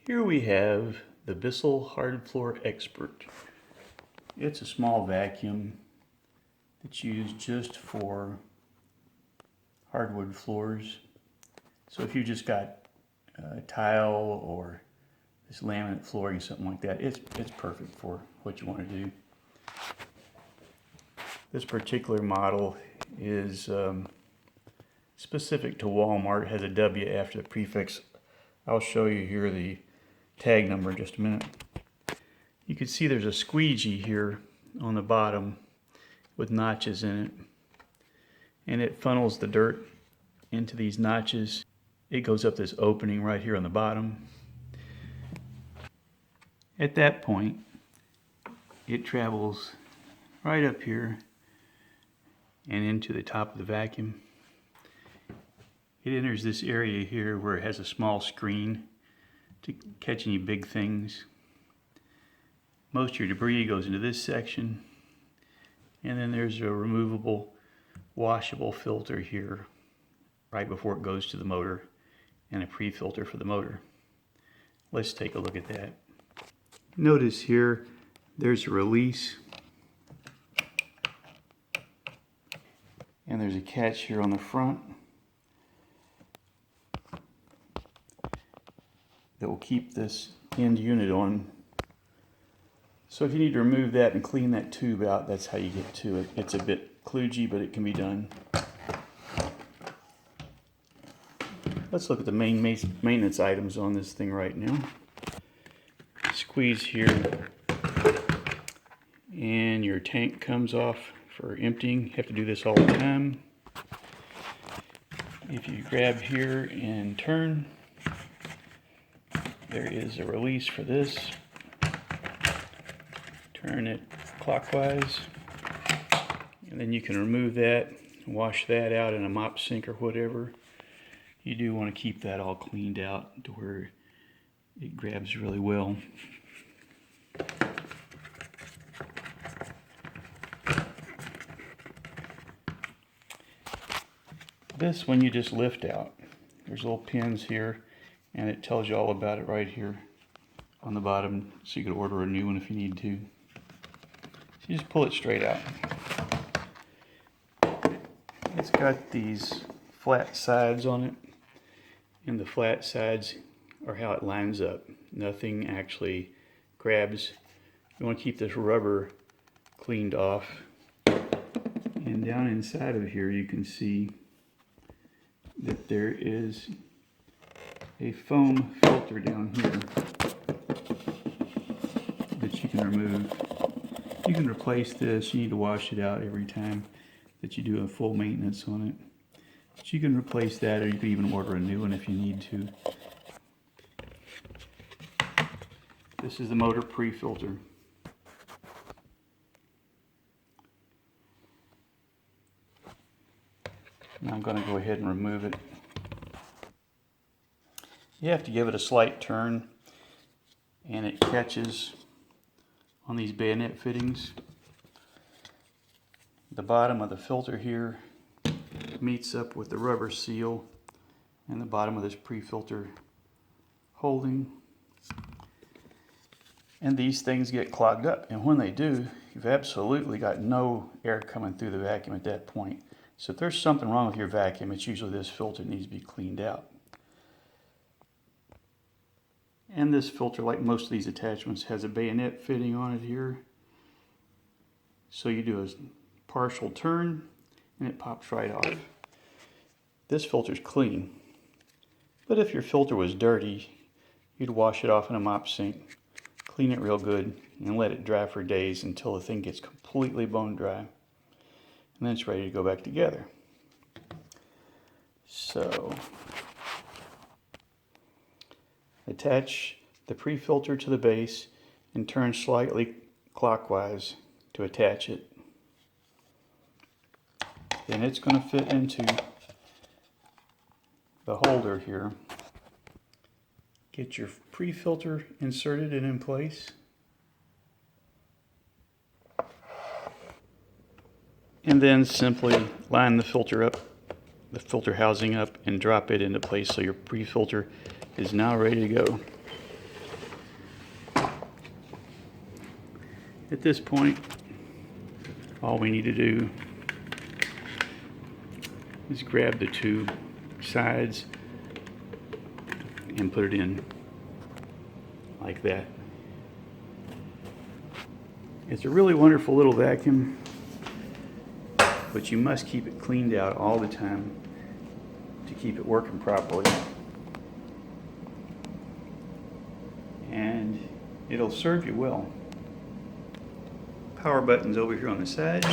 Here we have the Bissell Hard Floor Expert. It's a small vacuum that's used just for hardwood floors. So if you just got tile or this laminate flooring, something like that, it's perfect for what you want to do. This particular model is specific to Walmart. It has a W after the prefix. I'll show you here the tag number in just a minute. You can see there's a squeegee here on the bottom with notches in it, and it funnels the dirt into these notches. It goes up this opening right here on the bottom. At that point, it travels right up here and into the top of the vacuum. It enters this area here where it has a small screen to catch any big things. Most of your debris goes into this section, and then there's a removable washable filter here right before it goes to the motor, and a pre-filter for the motor. Let's take a look at that. Notice here there's a release, and there's a catch here on the front that will keep this end unit on. So if you need to remove that and clean that tube out, that's how you get to it. It's a bit kludgy, but it can be done. Let's look at the main maintenance items on this thing right now. Squeeze here, and your tank comes off for emptying. You have to do this all the time. If you grab here and turn, there is a release for this. Turn it clockwise, and then you can remove that, wash that out in a mop sink or whatever. You do want to keep that all cleaned out to where it grabs really well. This one you just lift out. There's little pins here, and it tells you all about it right here on the bottom, so you could order a new one if you need to. So you just pull it straight out. It's got these flat sides on it, and the flat sides are how it lines up. Nothing actually grabs. You want to keep this rubber cleaned off. And down inside of here you can see that there is a foam filter down here that you can remove. You can replace this. You need to wash it out every time that you do a full maintenance on it. But you can replace that, or you can even order a new one if you need to. This is the motor pre-filter. Now I'm going to go ahead and remove it. You have to give it a slight turn, and it catches on these bayonet fittings. The bottom of the filter here meets up with the rubber seal and the bottom of this pre-filter holding. And these things get clogged up, and when they do, you've absolutely got no air coming through the vacuum at that point. So if there's something wrong with your vacuum, it's usually this filter that needs to be cleaned out. And this filter, like most of these attachments, has a bayonet fitting on it here. So you do a partial turn and it pops right off. This filter's clean. But if your filter was dirty, you'd wash it off in a mop sink, clean it real good, and let it dry for days until the thing gets completely bone dry. And then it's ready to go back together. So attach the pre-filter to the base and turn slightly clockwise to attach it. Then it's going to fit into the holder here. Get your pre-filter inserted and in place. And then simply line the filter up, the filter housing up, and drop it into place so your pre-filter is now ready to go. At this point, all we need to do is grab the two sides and put it in like that. It's a really wonderful little vacuum, but you must keep it cleaned out all the time to keep it working properly. And it'll serve you well. Power button's over here on the side.